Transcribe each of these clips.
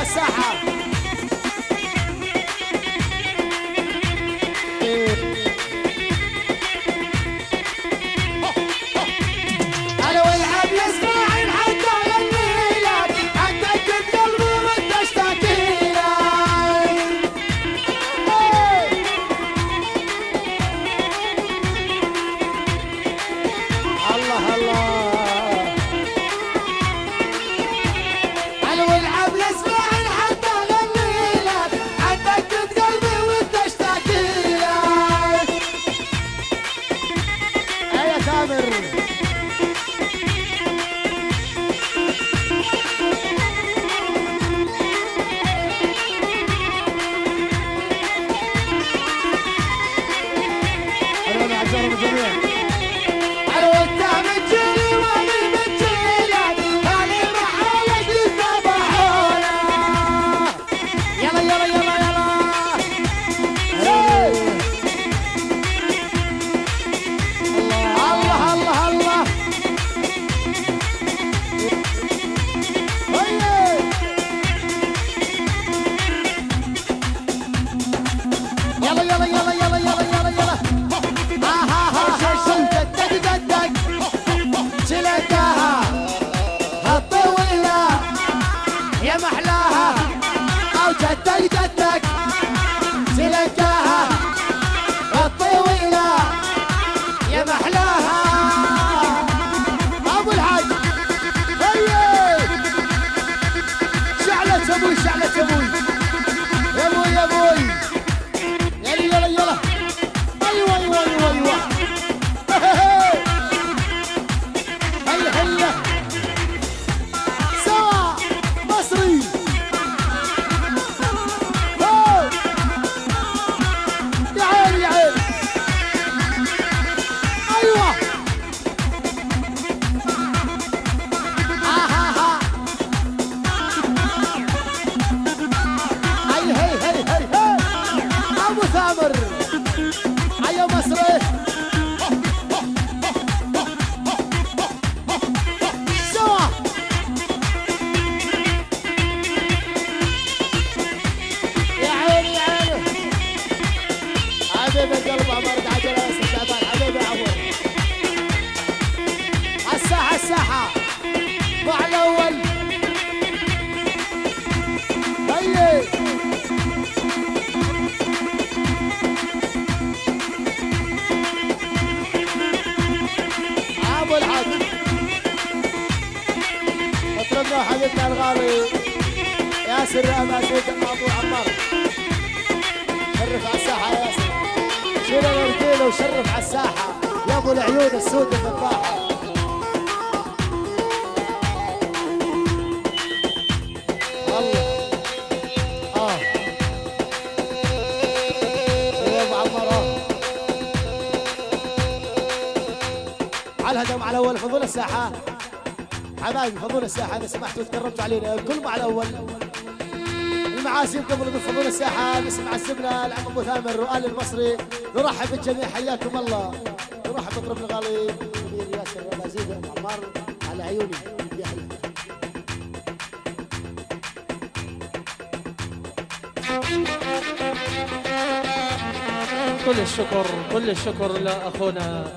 الساحة. انا والعب يسمع حتى الليلات حتى كنت قلبي وانت اشتاكي له. الله الله انا والعب يسمع حتى الليلات حتى كنت قلبي وانت اشتاكي له. يا تامر انا اعذرهم الجميع. انا وانت متجيلي واني متجيلك هاني محالك يذبحونا. يلا يلا يلا يلا الله الله الله. يلا يلا يلا يلا يلا يلا يلا. ها ها ها دق دق دق سلكها هالطويلة يا محلاها او جدك جدك سلكها الطويلة يا محلاها. ابو الحاج شعلة ابوي شعلة ابوي يا ابوي يا ابوي. يلا يلا يلا ايوه ايوه ايوه ايوه. هيا هيا سوا مصري. يا عيني يا عيني ايوه. ها ها هي هي هي هي هي ابو ثامر ايوه مصري سوا. يا عيني يا عيني حبيبي القلب عمرك عجله يا استاذ حبيبي عمر. الساحه الساحه مع الاول. هيا ابو الحاج اطلبنا حبيبنا الغالي ياسر امازيغ ابو عمار. شرف على الساحه يا ياسر. شيل الرجيله وشرف على الساحه يا ابو العيون السود الفضاحه. الله يا ابو عمار على الهدم على اول. فضول الساحه حبايبي فضول الساحه اذا سمحتوا تكرمتوا علينا الكل مع الاول. المعازيم قبل دخول الساحه نسمع الزمله العم ابو ثامر وآل المصري. نرحب بالجميع حياكم الله. نرحب بطرف الغالي الكبير ياسر امازيغ ابو عمار على عيوني. يا حياك كل الشكر لاخونا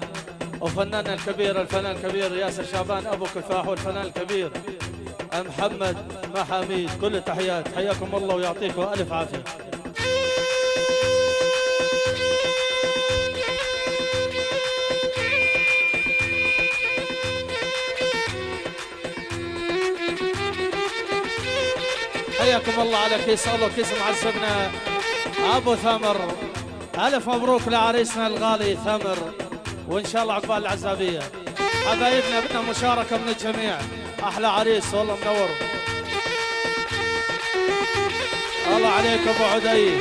وفناننا الكبير الفنان الكبير ياسر شعبان ابو كفاح والفنان الكبير محمد محاميد. كل التحيات حياكم الله ويعطيكم الف عافيه. حياكم الله على كيس الله كيس معزبنا ابو ثمر. الف مبروك لعريسنا الغالي ثمر وان شاء الله عقبال العزابيه. حبايبنا بدنا مشاركه من الجميع. احلى عريس والله منور. الله عليك ابو عدي.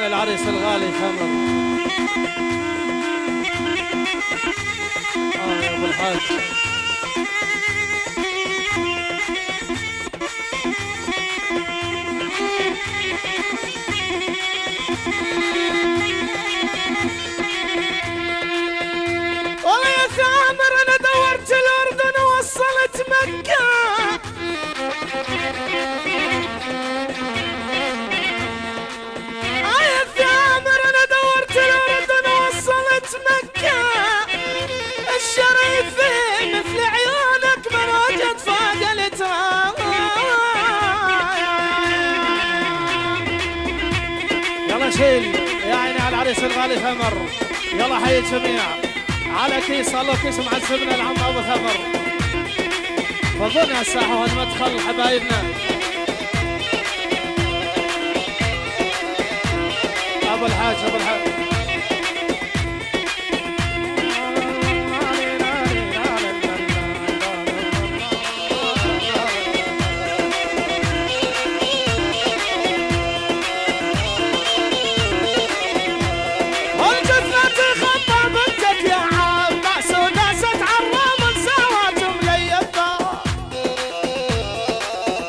العريس الغالي ثمر. يا ابو الحاج والله يا ثامر انا دورت الاردن ووصلت مكة. يا ثامر انا دورت الاردن ووصلت مكة. الشريفين مثل عيونك من وجد فوق التراب. يلا شيل يا عيني على العريس الغالي ثمر. يلا حي الجميع على كيس. الله كيس معذبنا العم ابو ثمر. فضلنا الساحه وهالمدخل حبايبنا. ابو الحاج ابو الحاج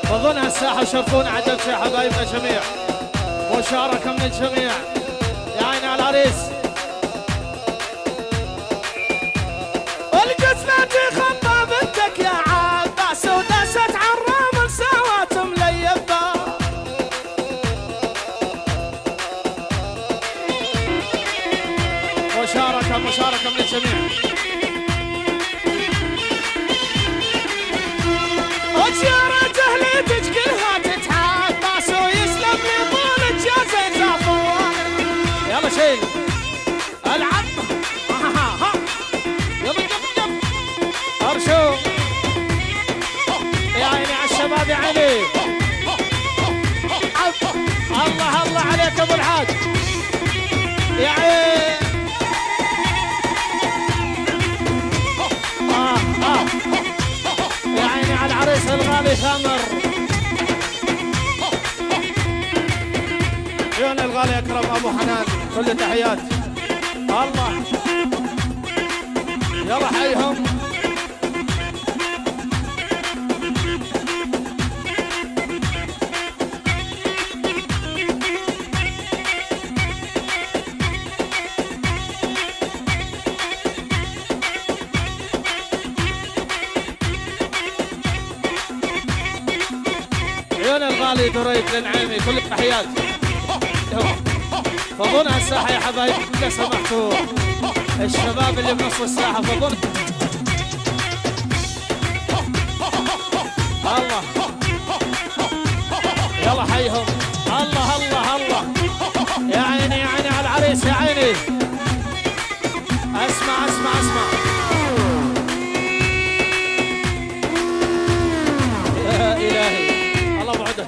فضلنا الساحه وشرفونا عدد يا حبايبنا جميع. مشاركه من الجميع يا عيني على العريس. والجزمة خطة بنتك يا عباس وداست عالرامل سوات مليبة. مشاركة من الجميع. وزيارة اهليتك كلها تتحبس ويسلم لي طول الجازة زافوان. يلا شيل العب ارشو يا عيني على الشباب يا عيني. الله الله عليك ابو الحاج يا عيني. يا عيني على العريس الغالي ثمر. عيون الغالي اكرم ابو حنان كل تحيات. الله يلا حيهم. عيون الغالي دريد النعيمي كل التحيات. فضونا الساحه يا حبايبي اذا سمحتوا. الشباب اللي بنص الساحه فضونا. الله يلا حيهم. الله الله الله يا عيني يا عيني على العريس يا عيني. اسمع اسمع اسمع يا الهي. الله بعدك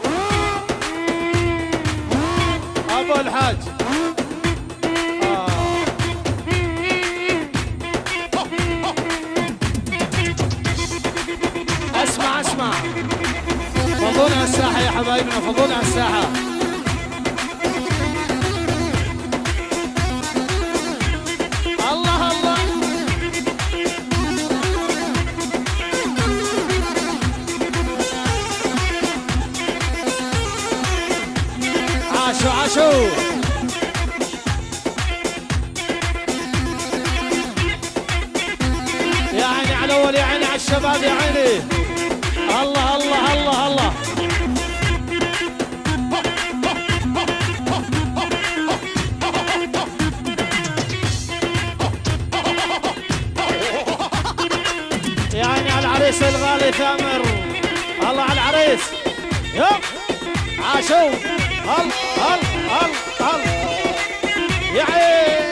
ابو الحاج. اسمع اسمع فضونا الساحه يا حبايبنا. فضونا الساحه. الله الله عاشور يا عيني على الاول يا عيني على الشباب يا عيني الله الله الله الله يا عيني على العريس الغالي ثامر الله على العريس يا عاشور هل هل هل هل يا عيني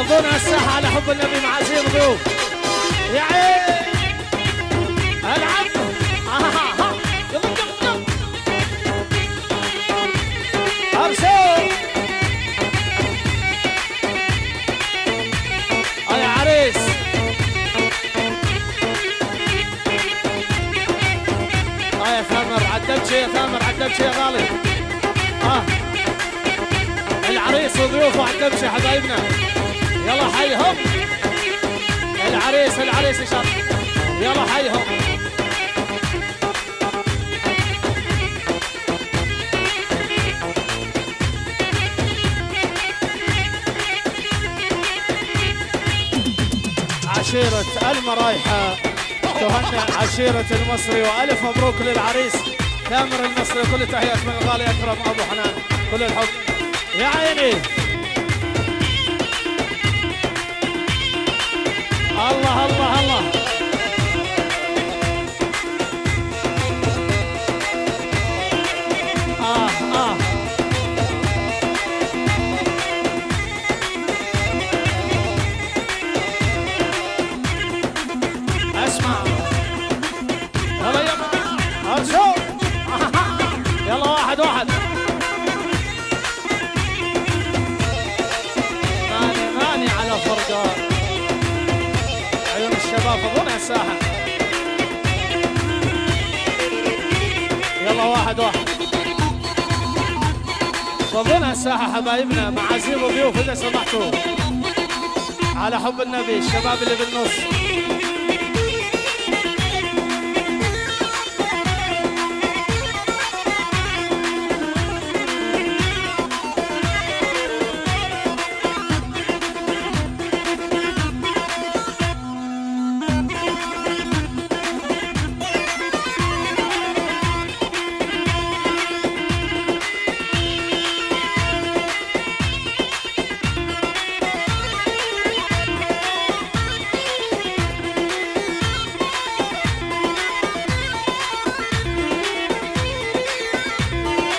وضونا الساحة على حب النبي مع زين ضيوف يا عين العب يلا يلا ارسل يا عريس يا ثامر عدلت يا ثامر عدلت يا غالي العريس وضيوفه عدلت يا حبايبنا يلا حيهم العريس ان شاء الله يلا حيهم عشيرة المرايحة تهنئ عشيرة المصري والف مبروك للعريس ثامر المصري كل تحيات من الغالي اكرم ابو حنان كل الحب يا عيني الله الله الله اسمع يلا يلا ارجو يلا واحد ماني على فرقة عيون الشباب فضونا الساحة يلا واحد فضونا الساحة حبايبنا معازيم وضيوف إذا سمحتوا على حب النبي الشباب اللي بالنص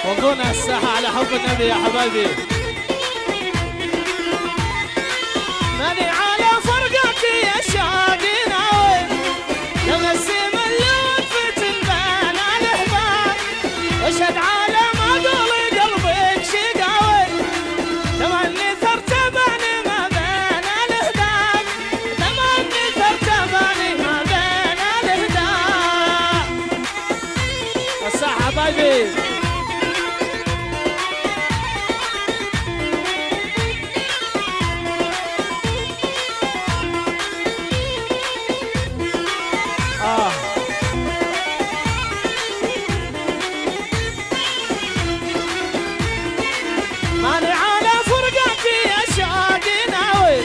وضونا الساحة على حب النبي يا حبايبي ماني على فرقتي يا شاقي ناوي تغسم اللون في تلبان الأحباب واشهد على ما قولي قلبك شقاوي تمني ترتبني ما بين الأهداف تمني ترتبني ما بين الأهداف الساحة حبايبي ماني على فرقتي يا شاقي ناوي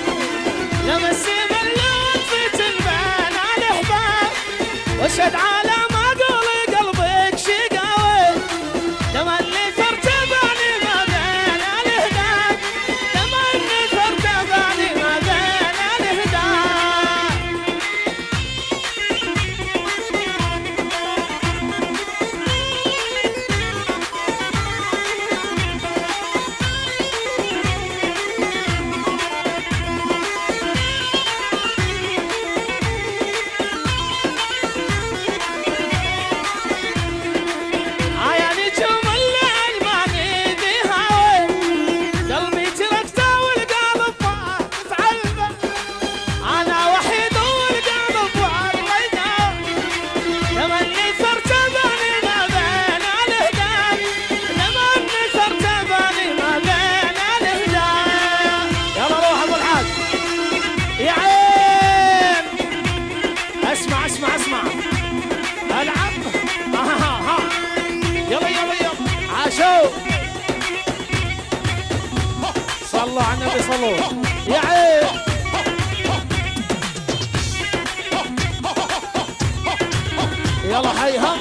لمسم اللون في تلبان الأحباب واشهد على ما قولي قلبك شقاوي تملي اسمع اسمع العب ها يلا يلا يلا عاشوا صلوا على النبي صلوا يا عين يلا حيها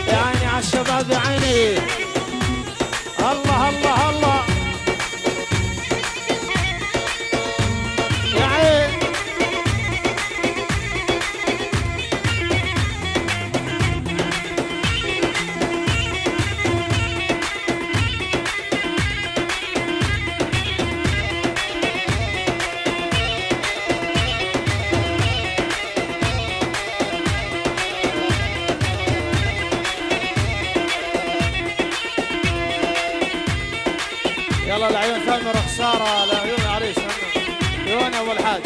يا عيني على الشباب يا عيني الله الله الله يا عين يلا العيون ثامر خساره لعيون العريس عيون اول حاجه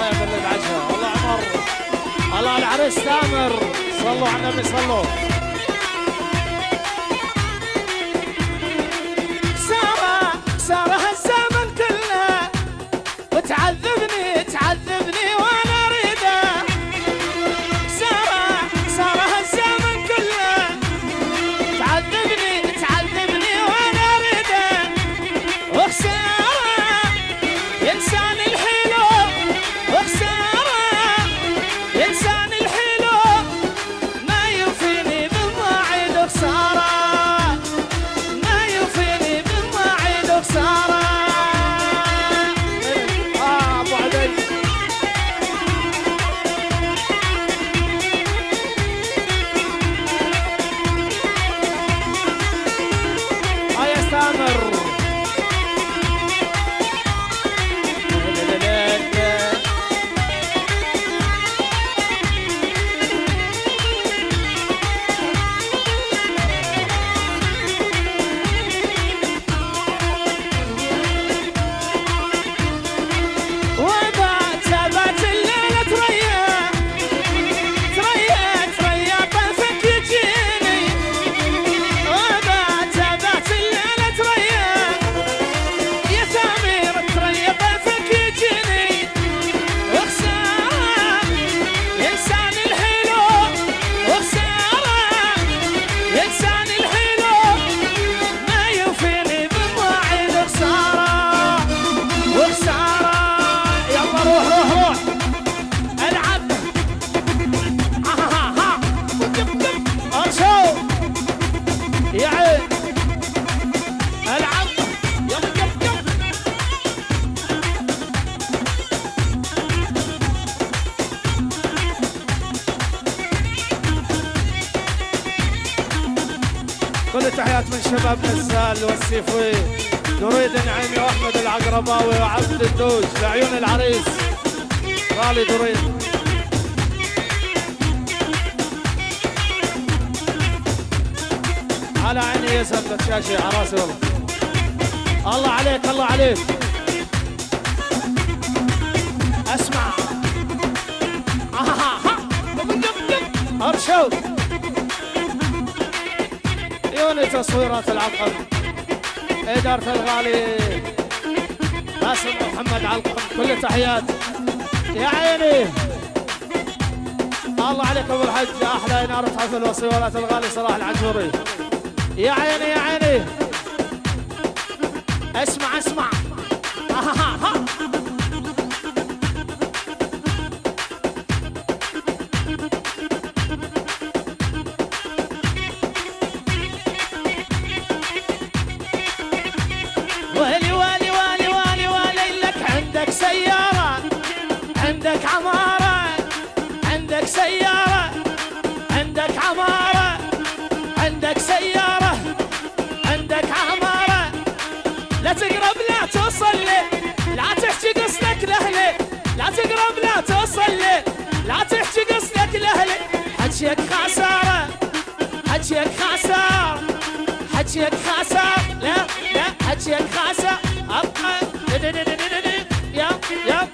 يا بلد عشا والله عمر الله العريس ثامر صلوا على النبي صلوا سارة الزمن كله تعذبني وانا اريده سارة الزمن كله تعذبني وانا اريده وخسارة انسان الحلو وخسارة انسان الحلو ما يوفيني بالمواعيد خسارة ما يوفيني بالمواعيد خسارة كل تحيات من شباب نزال والسيفوي دريد النعيمي واحمد العقرباوي وعبد الدوش لعيون العريس غالي دريد على عيني يا سبت شاشي على راسي والله الله عليك الله عليك اسمع ارشو عيوني تصويرات العقب إدارة الغالي باسم محمد علقم كل تحيات يا عيني الله عليك ابو الحج احلى انارة حفل وصويرات الغالي صلاح العجوري يا عيني يا عيني اسمع اسمع والي والي والي والي والي لك عندك سيارة عندك عمارة عندك سيارة عندك عمارة عندك سيارة عندك عمارة لا تقرب لا توصل لي لا تحكي قصدك لأهلي لا تقرب لا توصل لي لا تحكي قصدك لأهلي حكيك خسارة حكيك خسارة حكيك خسارة لا لا حكيك خسارة أبقى يا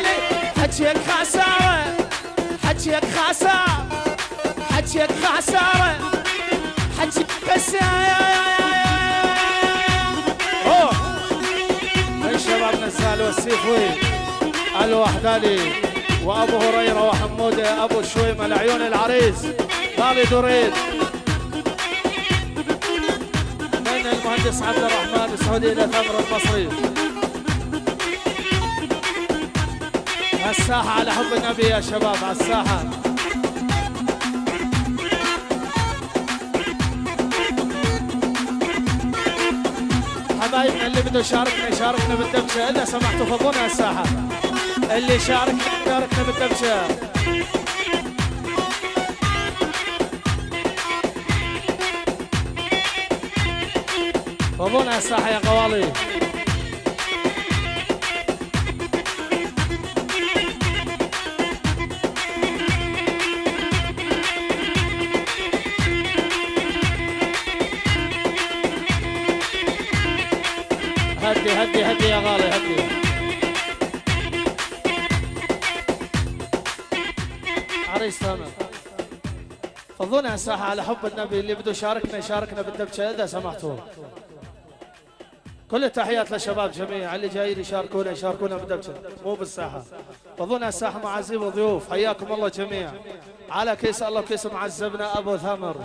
ويلي حجيك خسارة حجيك خسارة حجيك خسارة حجيك خسارة. الشباب نزال والسيفوي الوحداني وابو هريره وحموده ابو شويمه لعيون العريس غالي دريد من المهندس عبد الرحمن السعودي الى ثمر المصري. الساحه على حب النبي يا شباب على الساحه. حبايبنا اللي بده يشاركنا بالدبشه اذا سمحتوا فضونا الساحه. اللي شاركنا بالدبشه. فضونا الساحه يا قوالي. هدي يا غالي هدي. عريس ثامر فضونا الساحة على حب النبي. اللي بده يشاركنا بالدبشة إذا سمحتوا. كل التحيات للشباب جميعا اللي جايين يشاركونا بالدبشة مو بالساحة. فضونا الساحة معازيم وضيوف حياكم الله جميعا. على كيس الله وكيس معزبنا أبو ثامر.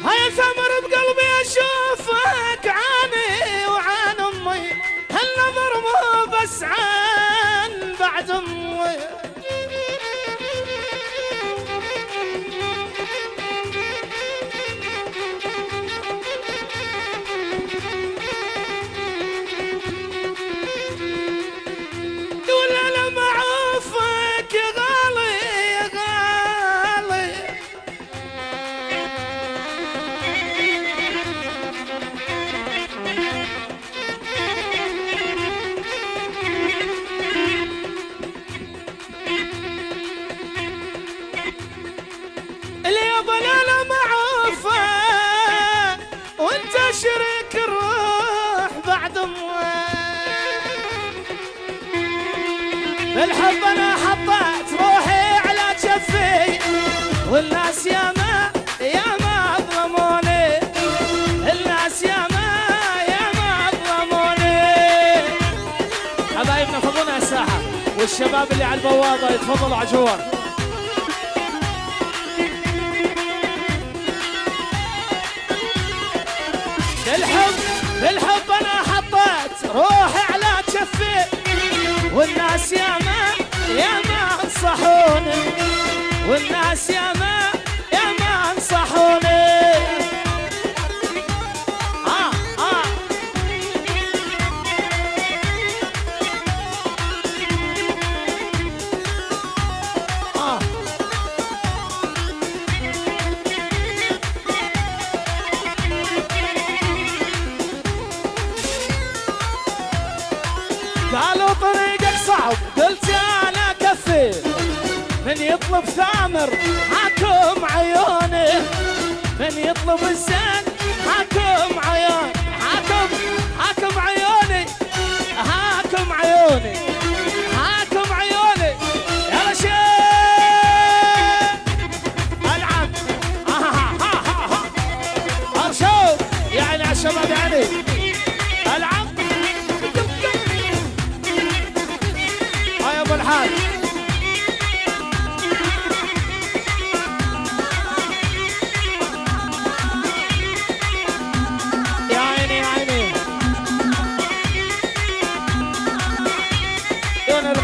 هيا ثمر بقلبي اشوفك عاني وعن امي هالنظر مو بس عن بعد امي. ولا لما اعوفك يا غالي يا غالي ضلالة معوفة وانت شريك الروح بعد بالحب انا حطيت روحي على جفي والناس ياما ظلموني. الناس ياما ظلموني. حبايبنا فضونا الساحة والشباب اللي على البوابة يتفضلوا على جوا. بالحب انا حطيت روحي على جفي والناس ياما انصحوني. والناس ياما انصحوني. قالوا طريقك صعب قلت انا كفي من يطلب ثامر حاكم عيوني. من يطلب الزين حاكم عيوني. حاكم عيوني. حاكم عيوني. حاكم عيوني. يا شيخ العب ارشوف يعني على الشباب يعني العب يا ابو الحاج.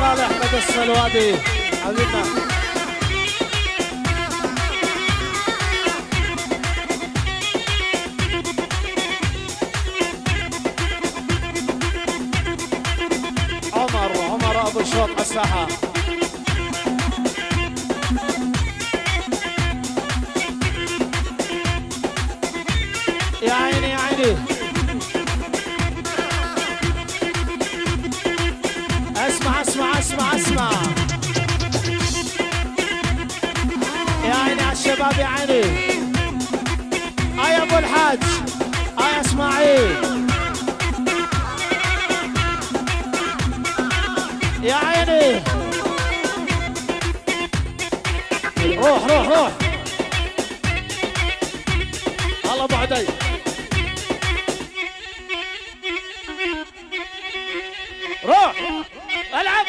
الغالي احمد السلوادي حبيبنا. عمر ابو الشوط على الساحه. يا عيني يا عيني. اسمع اسمع اسمع اسمع يا عيني على الشباب يا عيني. يا ابو الحاج يا اسماعيل يا عيني. روح روح روح. الله ابو عدي. روح العب.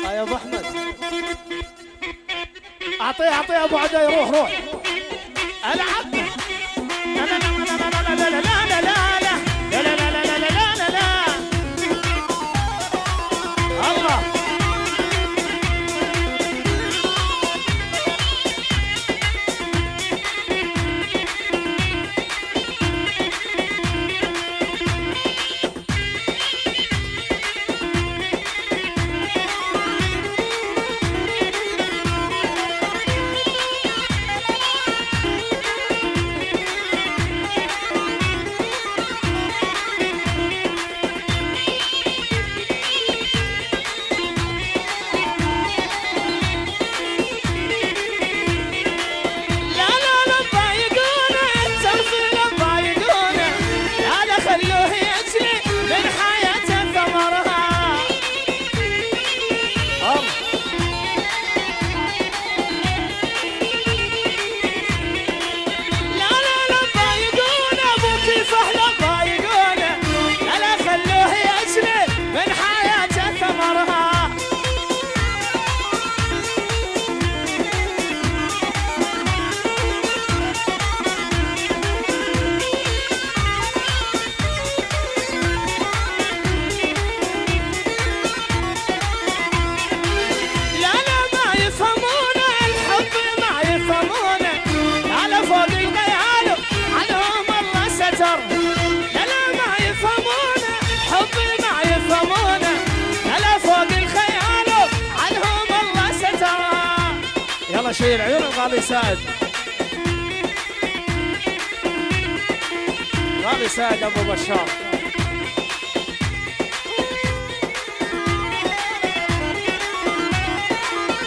يا ابو احمد اعطيه ابو عدي. روح روح العب. لا لا لا لا لا لا لا لا لا لا لا لا لا لا لا لا. الله شيل عيون الغالي سعد. غالي سعد ابو بشار.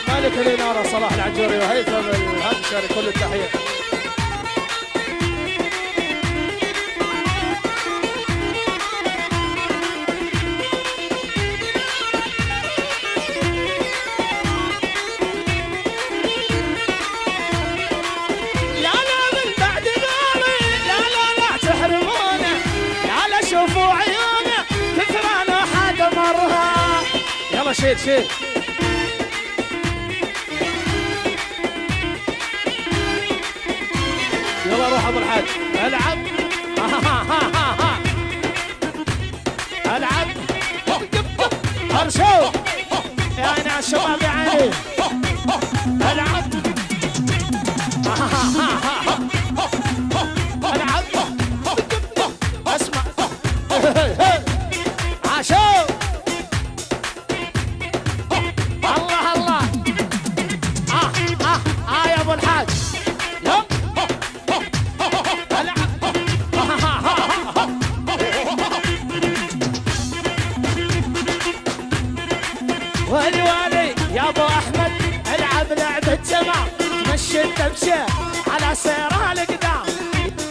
مالك الاناره صلاح العجوري وهيثم الهمشري كل التحيه. شيل شيل. يلا روح ابو الحاج العب. العب ارشو يا عيني على الشباب يا عيني. العب العب. اسمع عاشو. يا ابو الحاج يلا العب. والي والي يا ابو احمد العب لعبه جماعه. تمشي الدبشه على سيرها القدام.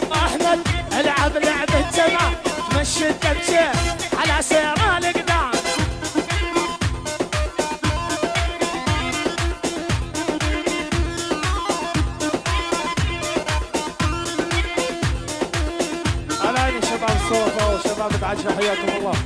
ابو احمد العب لعبه جماعه. تمشي الدبشه على سيرها القدام. شباب الصوفة وشباب العجلة حياكم الله.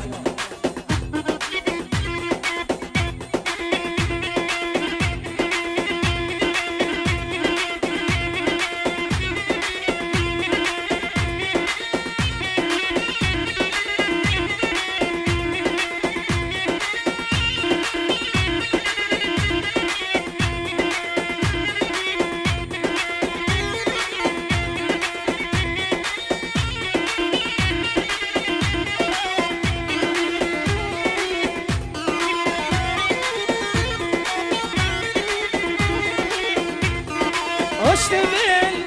تبين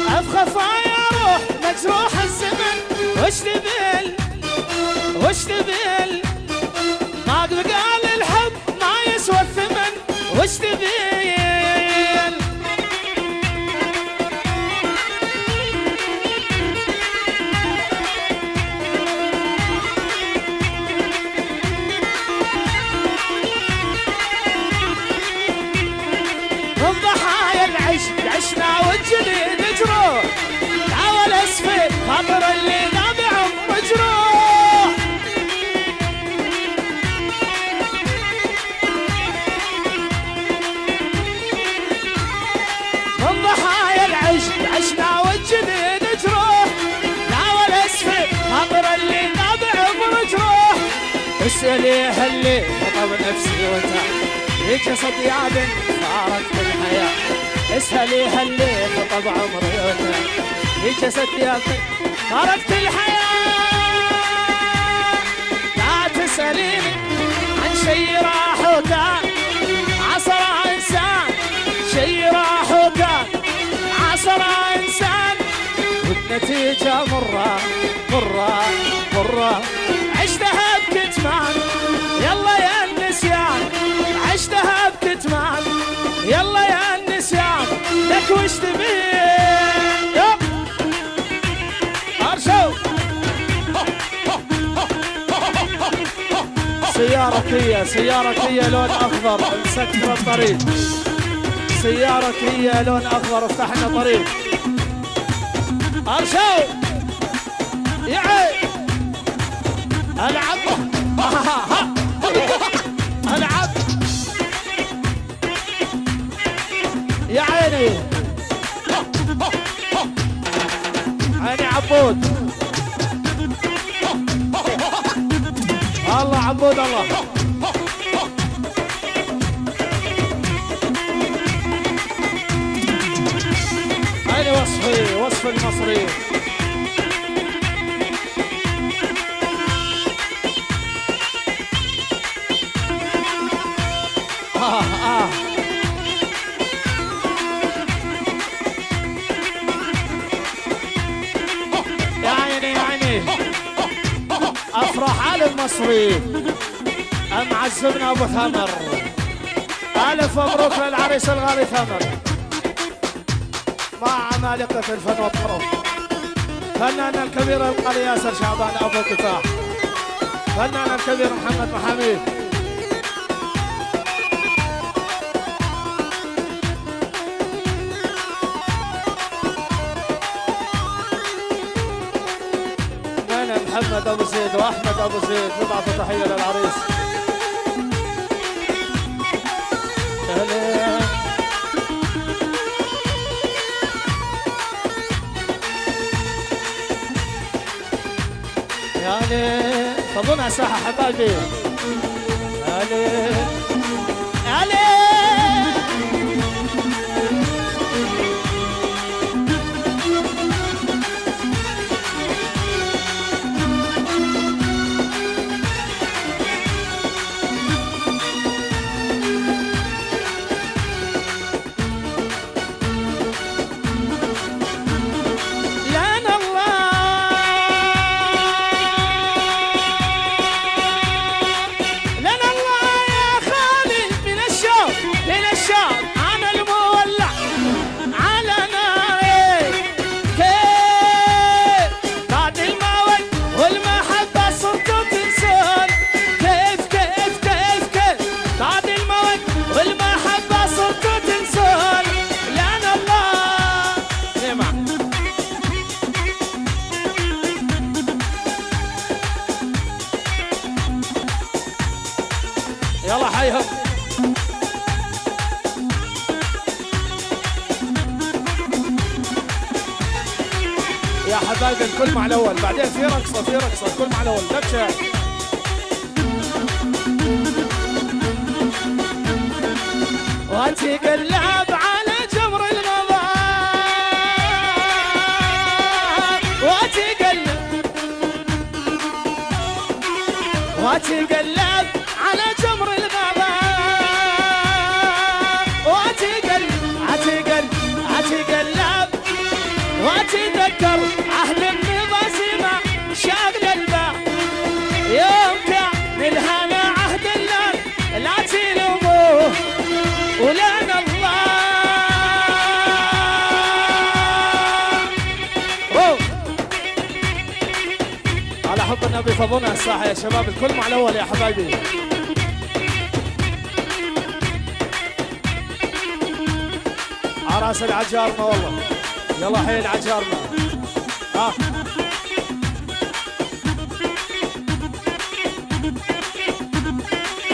افخفايا روح مجروح الزمن وش تبين وش تبين ما قال الحب ما يسوى الثمن وش تبين من ضحايا العشق عشنا والجديد جروح حاول اسفل خاطر اللي نابع مجروح من ضحايا العشق عشنا والجديد جروح حاول اسفل خاطر اللي نابع مجروح اسألي هاللي خطب نفسي وتعب في جسد يا بنت فارقت الحياة اسألي هاللي خطب عمري وتعب في جسد يا بنت فارقت الحياة لا تسأليني عن شي راح وكان عصر إنسان شي راح وكان عصر إنسان والنتيجة مرة مرة مرة عشتها بكتمان يلا يا النسيان عشتها بكتمان يلا يا النسيان لك وش تبين يب ارشو سيارة كيا لون اخضر مسكر الطريق سيارة كيا لون اخضر افتحنا طريق ارشو يعي العب العب يا عيني عيني عبود الله عبود الله عيني وصفي المصري افرح على المصري معزبنا ابو ثمر الف مبروك للعريس الغالي ثمر مع عمالقه الفن والطرب فنان الكبير الغالي ياسر شعبان ابو كفاح فنان الكبير محمد محاميد محمد ابو زيد واحمد ابو زيد نبعث تحيه للعريس يعني فضلنا ساحه حبايبي علي يلا حيهم يا حبايبي الكل مع الاول بعدين في رقصه الكل مع الاول دكشه وتقلب على جمر المضار وتقلب على جمر الغابة وتقلب واتذكر عهد النظام شاغل البال يوم كان الهنا عهد اللان لا تلوموه ولان الله. على حب النبي فضونا الساحة يا شباب، الكل مع الأول يا حبايبي. عراس العجارنا والله، يلا حي العجارنا.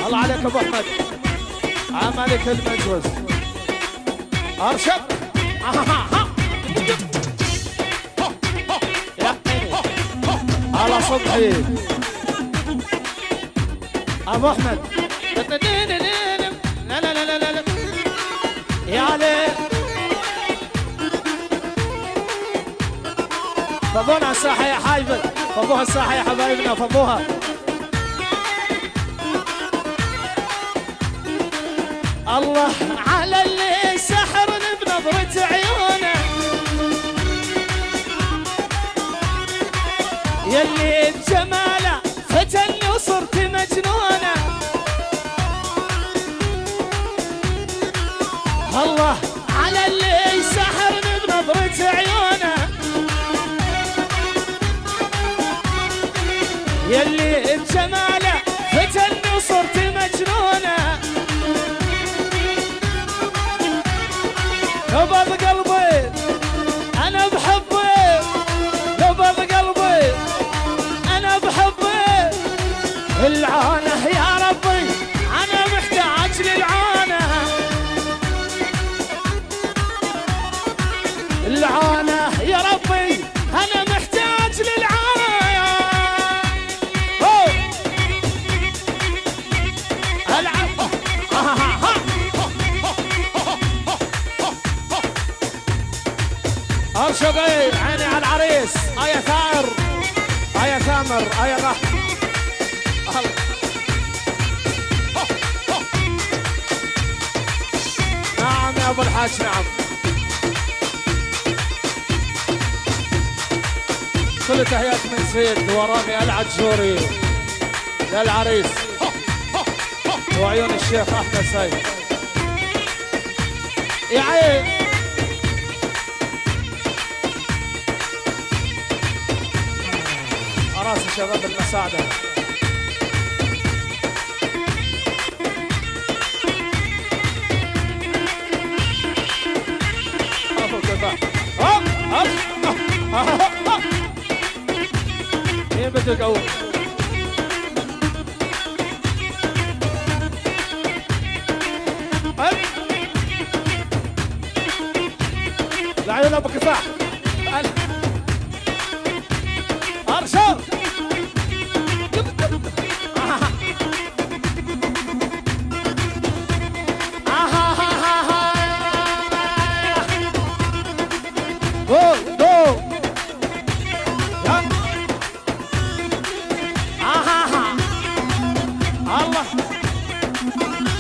الله عليك ابو احمد، عملك المجوز ارشد. يا على صبحي ابو احمد. لا لا لا لا لا يا علي فضونا الساحة يا حايبة، فضوها الساحة يا حبايبنا، فضوها. الله على اللي سحرني بنظرة عيونه، يلي بجماله فتني وصرت مجنونه. الله على اللي سحرني بنظرة عيونه، يلي بجماله فتني وصرت مجنونه. قبض قلبي انا بحبي، قبض قلبي انا بحبي. العانه يا ربي انا محتاج للعانه، العانه يا ربي انا محتاج للعانه. ارشقي عيني على العريس. يا ثامر يا ثامر يا راح. نعم يا ابو الحاج نعم. كل تحيات من سيد ورامي العجوري للعريس وعيون الشيخ احمد سيد. يا عين راس الشباب المساعدة. مين بده يقوم؟ لعيون ابو كفاح ارشد.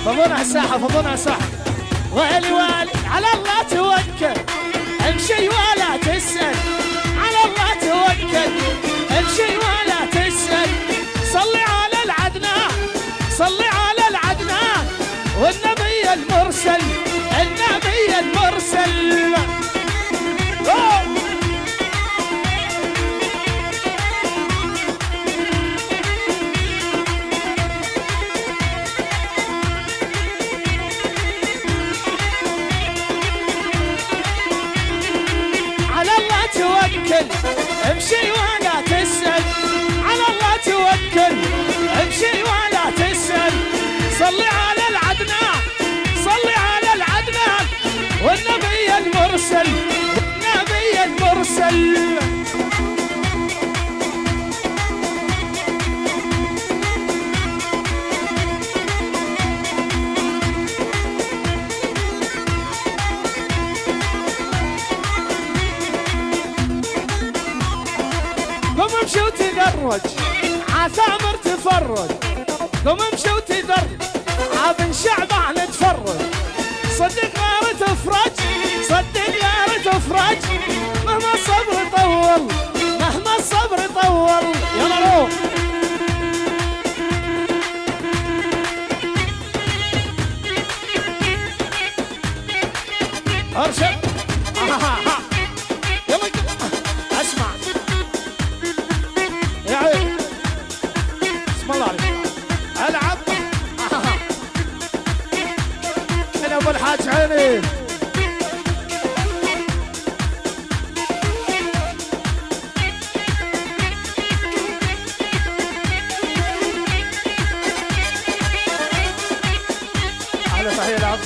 فضونا الساحة فضونا الساحة. ويلي والي على الله توكل، امشي ولا تسأل، على الله توكل امشي ولا تسأل. صلي على العدنان، صلي على العدنان والنبي المرسل، النبي المرسل. امشي ولا تسأل، على الله توكل امشي ولا تسأل. صلي على العدنان، صلي على العدنان والنبي المرسل، والنبي المرسل. قم امشي وتدرج عثامر تفرج، قم امشي وتدرج عابن شعبان تفرج. صدق غير تفرج، صدق غير تفرج، مهما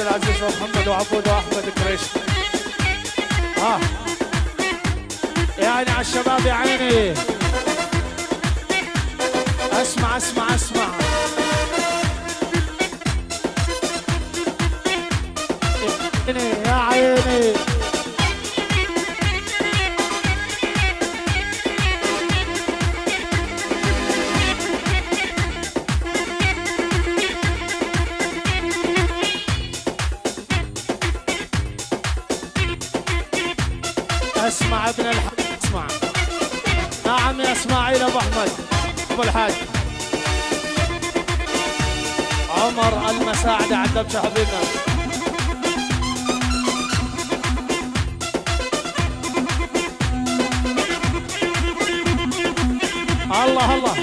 العزيز ومحمد وعبود واحمد كريش. يا عيني على الشباب يا عيني. اسمع اسمع اسمع. يا عيني اسمع ابن الحاج اسمع. نعم يا اسماعيل ابو احمد ابو الحاج. عمر المساعدة عند حبيبنا. الله الله.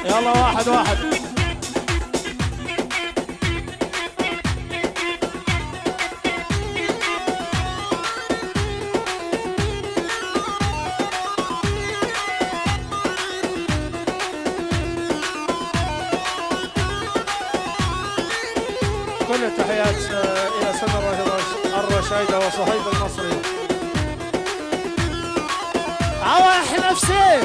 يلا واحد واحد. كل التحيات إلى سمر الرشيدة وصهيب المصري. عواح نفسي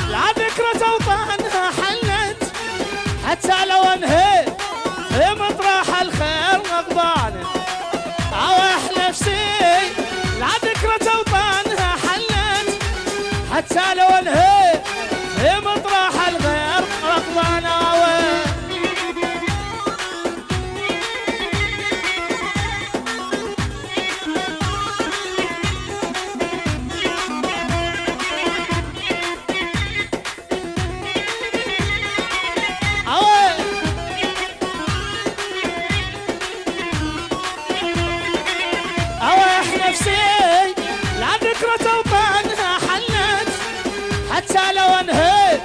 لا ذكرى أوطانها حلت حتى لو انهيت في مطرح الخير غضبان. عواح نفسي لا ذكرى أوطانها حلت حتى لو انهيت في مطرح الغير غضبان. حتى لو انهيت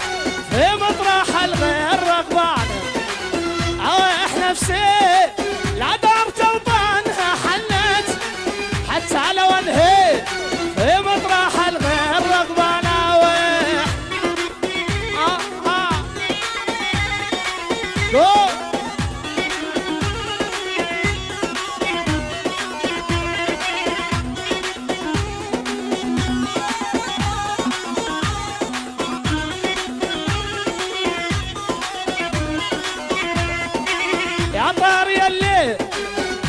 في مطرح الغير رغبان. عواح نفسي لا دارت اوطانها حلت حتى لو انهيت في مطرح الغير رغبان.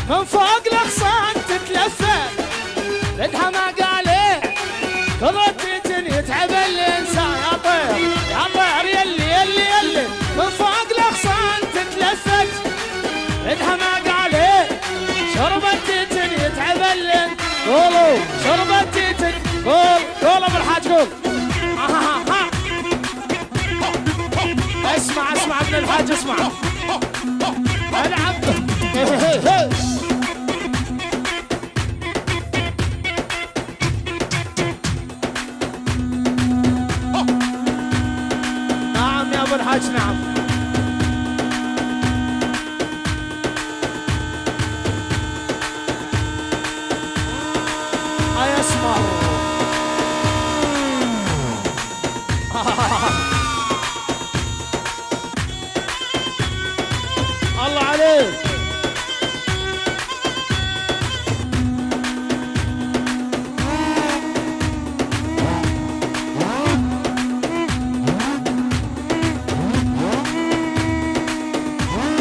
من فوق الاغصان تتلفت بدها ما قالي كرتت يتعب الانسان. يا طير يا طير يلي يلي يلي من فوق الاغصان تتلفت بدها ما قالي شربت يتعب الانسان. قولوا شربت قول قول ابو الحاج قول. اسمع اسمع ابن الحاج اسمع. العب نعم يا ابو الحاج نعم. يا اسمر الله عليك.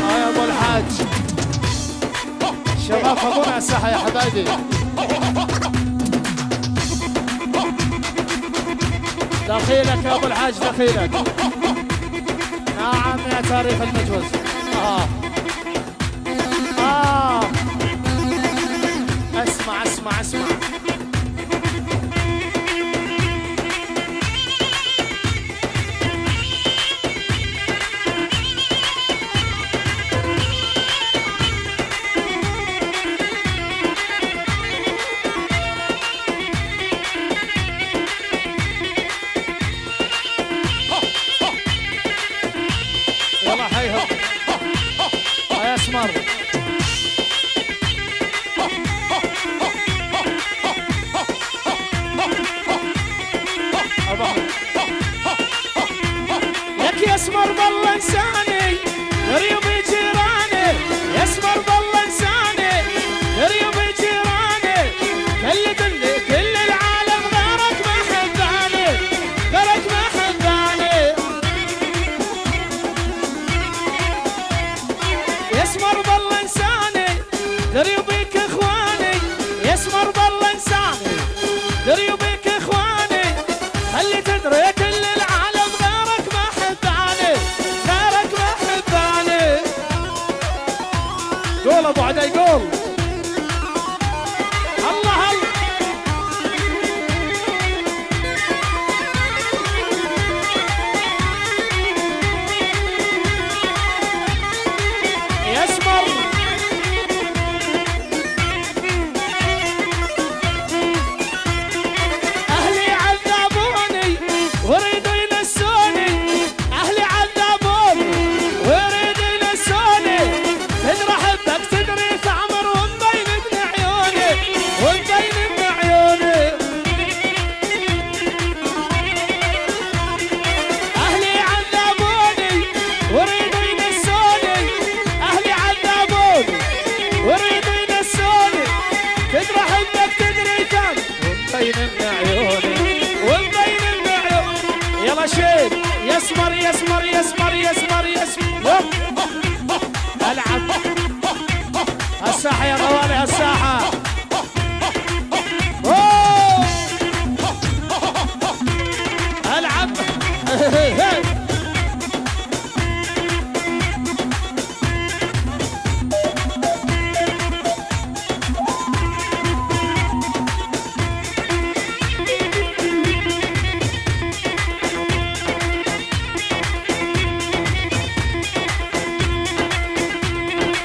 يا ابو الحاج الشباب خذونا على الساحه يا حبايبي. دخيلك يا ابو الحاج دخيلك. نعم يا تاريخ المجوز. اسمع اسمع اسمع. يلا حيهم يا اسمر. قول ابو عدي قول. الله الله يسمر. اهلي عذبوني ويريدوا ينسوني، اهلي عذبوني ويريدوا ينسوني، تدري احبك تدري تعمر ومبين ابن عيوني، ومبين ابن عيوني. اهلي عذبوني ويريدوا ينسوني، اهلي عذبوني ويريدوا ينسوني، تدري احبك تدري تعمر ومبين ابن عيوني، ومبين ابن عيوني. يلا شيل يسمر يسمر يسمر يسمر يسمر. العب الساحة يا غوالي الساحة. أوه. العب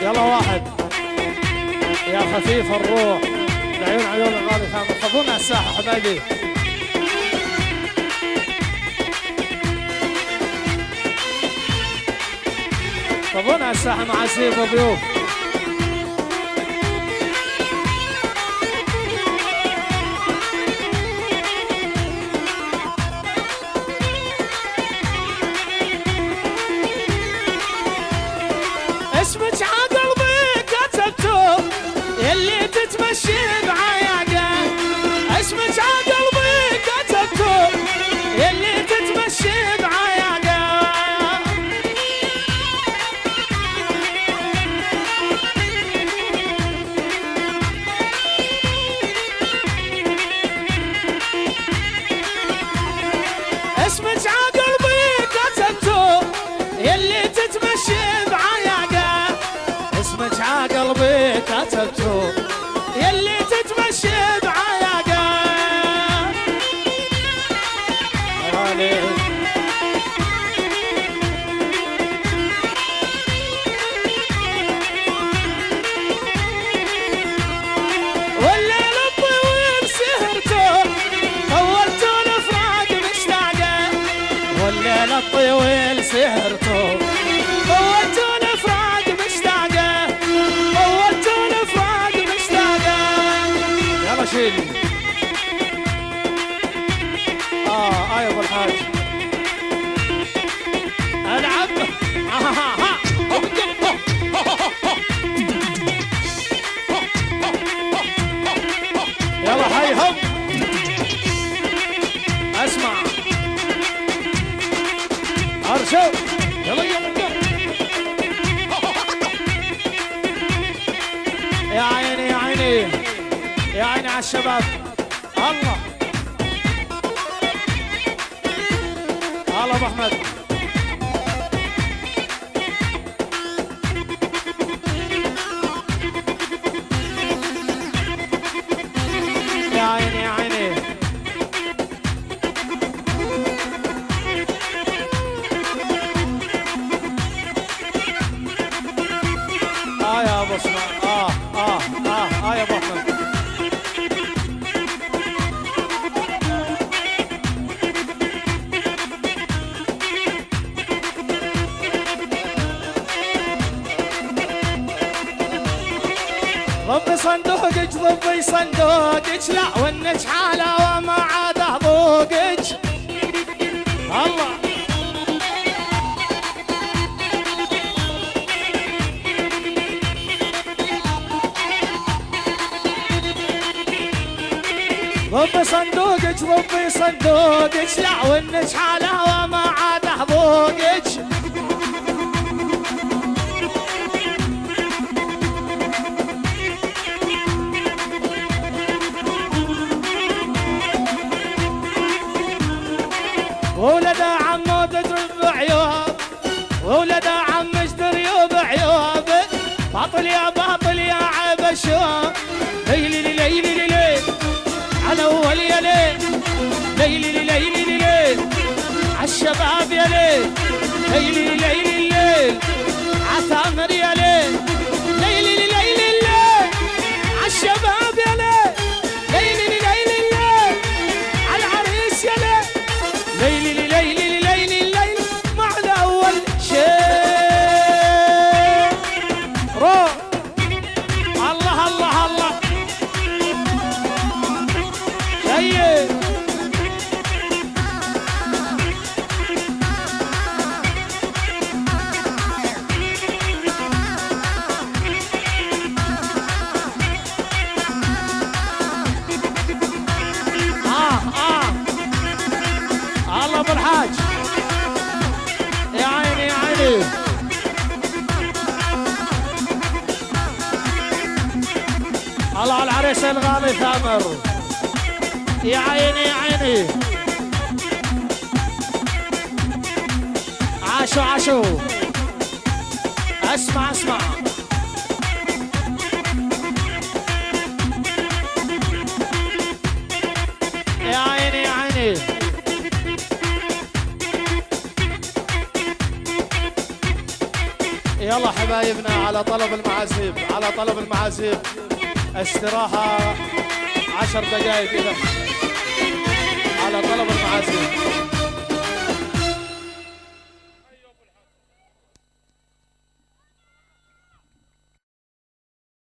يلا واحد يا خفيف الروح العيون عيون الغالي ثامر. خذونا الساحة حبايبي. خذونا الساحة مع سيف وضيوف. اسمك عقلبي كتبته يلي تتمشي بعياقه، اسمك عقلبي كتبته يلي تتمشي بعياقه. اسمك عقلبي كتبته يلي تتمشي بعياقه، اسمك عقلبي كتبته يلي تتمشي بعياقه. والليل الطويل سهرته طولته الافراق مشتاقه، والليل الطويل سهرته طولته الافراق مشتاقه، طولته الافراق مشتاقه. يلا شيلي يا ابو الحاج. العب يلا حيهم اسمع ارشو. يلا يلا يا عيني يا عيني يا عيني على الشباب. الله الله ابو احمد. يا عيني يا عيني يا ابو اسماء. يا ابو احمد. ضبي صندوقك ضبي صندوقك، لا ونك حاله وما عاد ذوقك. الله ضبي صندوقك ضبي صندوقك، لا ونك حاله وما عاد ذوقك. ولد عمو تدرب بعيوب، ولد عم اشتري بعيوب، باطل يا باطل شوق ليلي ليلي ليلي على اول يا ليل ليلي ليلي ليلي عالشباب يا ليل ليلي ليلي ليل عثامر يا ليل ليلي ليلي ليل عالشباب يا ليل ليلي ليلي ليل عالعريس يا ليل ليلي ليلي ليلي ليل مع الاول شيء روح الله الله الله سيد الله ابو الحاج يا عيني يا عيني الله على العريس الغالي ثامر يا عيني يا عيني عاشوا عاشوا اسمع اسمع يا عيني يا عيني يلا حبايبنا على طلب المعازيم، على طلب المعازيم استراحة 10 دقائق كذا على طلب المعازيم.